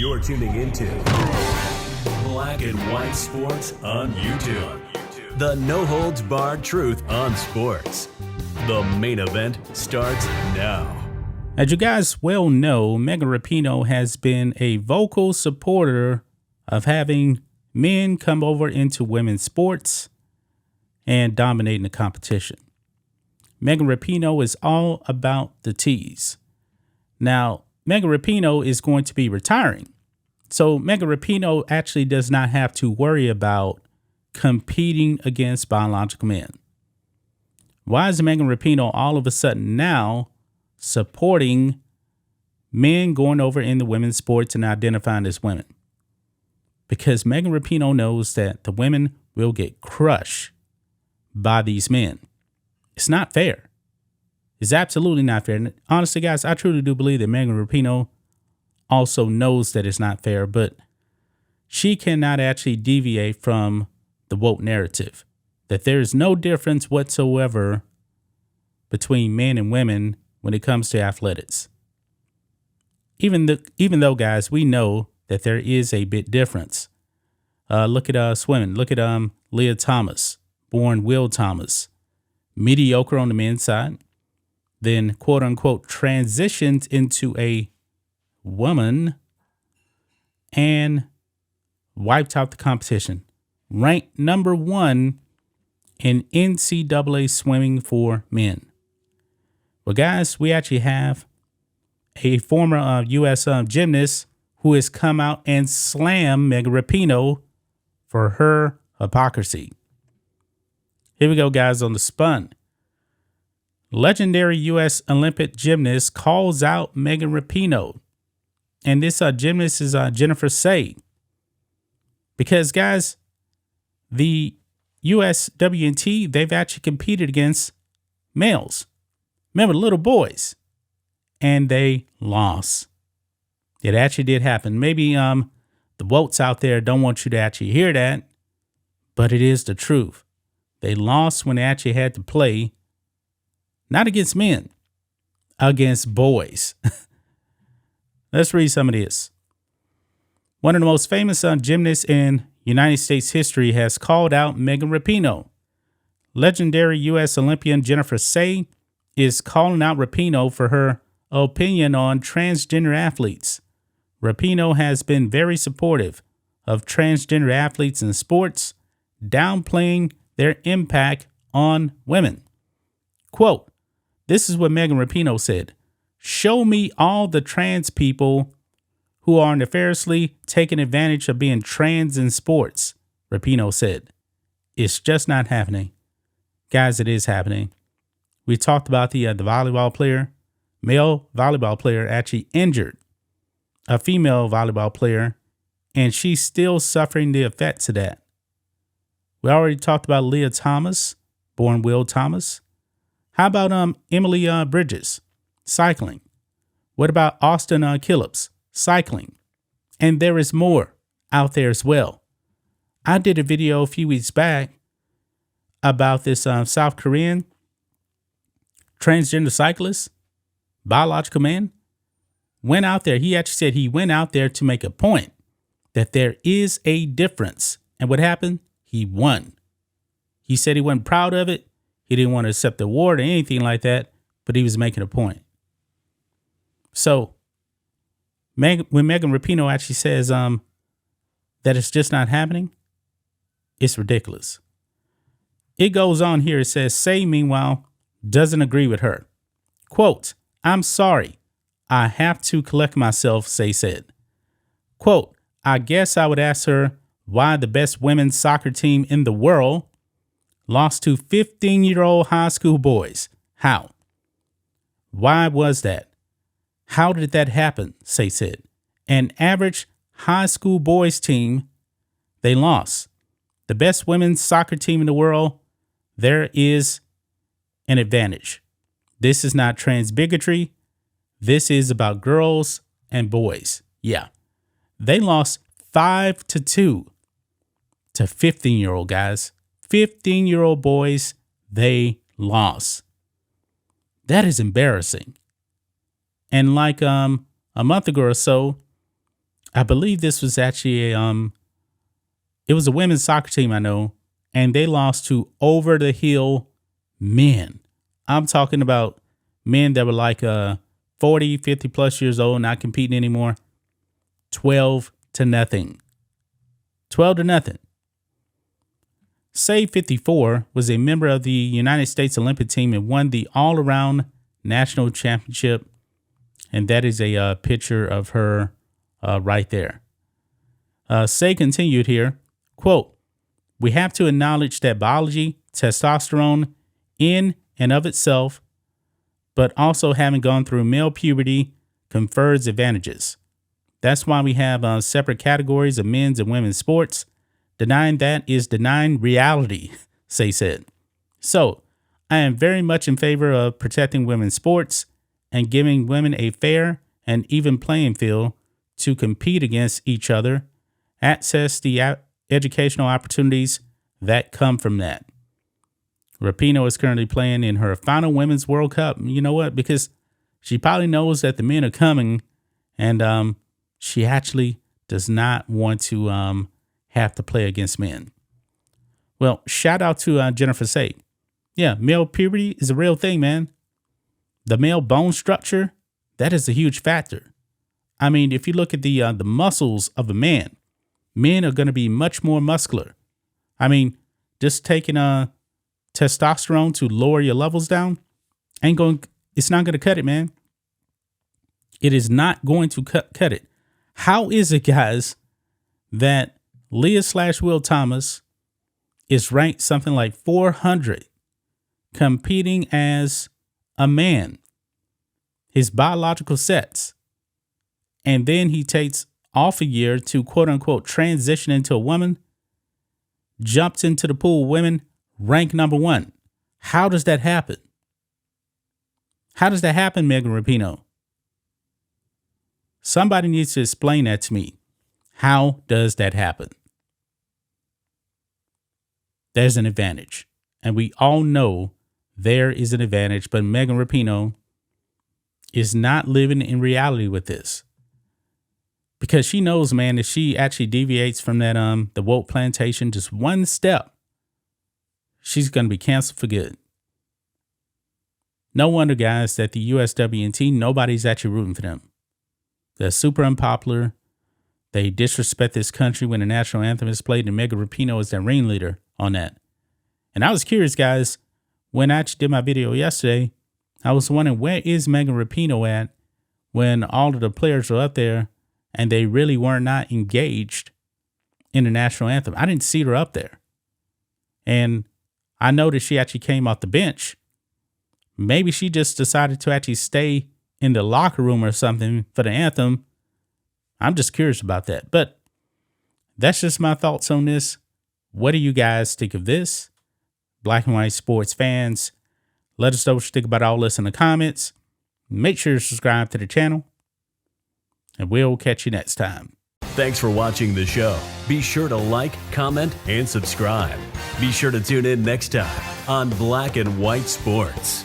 You're tuning into Black and White Sports on YouTube. The no-holds-barred truth on sports. The main event starts now. As you guys well know, Megan Rapinoe has been a vocal supporter of having men come over into women's sports and dominating the competition. Megan Rapinoe is all about the tees. Now, Megan Rapinoe is going to be retiring. So Megan Rapinoe actually does not have to worry about competing against biological men. Why is Megan Rapinoe all of a sudden now supporting men going over in the women's sports and identifying as women? Because Megan Rapinoe knows that the women will get crushed by these men. It's not fair. It's absolutely not fair. And honestly, guys, I truly do believe that Megan Rapinoe also knows that it's not fair, but she cannot actually deviate from the woke narrative that there is no difference whatsoever between men and women when it comes to athletics. Even though, guys, we know that there is a bit difference. Look at swimming. Look at Leah Thomas, born Will Thomas, mediocre on the men's side, then quote unquote transitioned into a woman and wiped out the competition. Ranked number 1 in NCAA swimming for men. Well, guys, we actually have a former U.S. Gymnast who has come out and slammed Megan Rapinoe for her hypocrisy. Here we go, guys, on the spun. Legendary U.S. Olympic gymnast calls out Megan Rapinoe. And this gymnast is Jennifer Say. Because, guys, the USWNT, they've actually competed against males. Remember, little boys. And they lost. It actually did happen. Maybe the wotes out there don't want you to actually hear that, but it is the truth. They lost when they actually had to play, not against men, against boys. Let's read some of this. One of the most famous gymnasts in United States history has called out Megan Rapinoe. Legendary U.S. Olympian Jennifer Say is calling out Rapinoe for her opinion on transgender athletes. Rapinoe has been very supportive of transgender athletes in sports, downplaying their impact on women. Quote, this is what Megan Rapinoe said. Show me all the trans people who are nefariously taking advantage of being trans in sports, Rapinoe said. It's just not happening. Guys, it is happening. We talked about the volleyball player, male volleyball player actually injured a female volleyball player, and she's still suffering the effects of that. We already talked about Leah Thomas, born Will Thomas. How about Emily Bridges, cycling? What about Austin Killips, cycling? And there is more out there as well. I did a video a few weeks back about this South Korean transgender cyclist, biological man, went out there. He actually said he went out there to make a point that there is a difference. And what happened? He won. He said he wasn't proud of it. He didn't want to accept the award or anything like that, but he was making a point. So when Megan Rapinoe actually says that it's just not happening, it's ridiculous. It goes on here. It says, Say, meanwhile, doesn't agree with her. Quote, I'm sorry. I have to collect myself, Say said. Quote, I guess I would ask her why the best women's soccer team in the world lost to 15-year-old high school boys. How? Why was that? How did that happen? Say said. An average high school boys team, they lost. The best women's soccer team in the world, there is an advantage. This is not trans bigotry. This is about girls and boys. Yeah. They lost 5-2 to 15-year-old guys. 15-year-old boys, they lost. That is embarrassing. And like a month ago or so, I believe this was actually it was a women's soccer team, I know, and they lost to over the hill men. I'm talking about men that were like 40, 50 plus years old, not competing anymore. 12-0. 12-0. Say 54 was a member of the United States Olympic team and won the all-around national championship. And that is a picture of her right there. Say continued here, quote, "We have to acknowledge that biology, testosterone in and of itself, but also having gone through male puberty confers advantages. That's why we have separate categories of men's and women's sports. Denying that is denying reality," Say said. So I am very much in favor of protecting women's sports and giving women a fair and even playing field to compete against each other, access the educational opportunities that come from that. Rapinoe is currently playing in her final Women's World Cup. You know what? Because she probably knows that the men are coming, and she actually does not want to have to play against men. Well, shout out to Jennifer Say. Yeah, male puberty is a real thing, man. The male bone structure, that is a huge factor. I mean, if you look at the muscles of a man, men are going to be much more muscular. I mean, just taking testosterone to lower your levels down it's not going to cut it, man. It is not going to cut it. How is it, guys, that Leah/Will Thomas is ranked something like 400 competing as a man, his biological sex, and then he takes off a year to quote unquote transition into a woman, jumps into the pool of women, ranked number 1. How does that happen? How does that happen, Megan Rapinoe? Somebody needs to explain that to me. How does that happen? There's an advantage, and we all know there is an advantage, but Megan Rapinoe is not living in reality with this, because she knows, man, if she actually deviates from that the woke plantation just one step, she's going to be canceled for good. No wonder, guys, that the USWNT, nobody's actually rooting for them. They're super unpopular. They disrespect this country when the national anthem is played, and Megan Rapinoe is their ringleader on that. And I was curious, guys, when I actually did my video yesterday, I was wondering, where is Megan Rapinoe at when all of the players were up there and they really were not engaged in the national anthem? I didn't see her up there. And I noticed she actually came off the bench. Maybe she just decided to actually stay in the locker room or something for the anthem. I'm just curious about that. But that's just my thoughts on this. What do you guys think of this? Black and white sports fans, let us know what you think about all this in the comments. Make sure to subscribe to the channel, and we'll catch you next time. Thanks for watching the show. Be sure to like, comment, and subscribe. Be sure to tune in next time on Black and White Sports.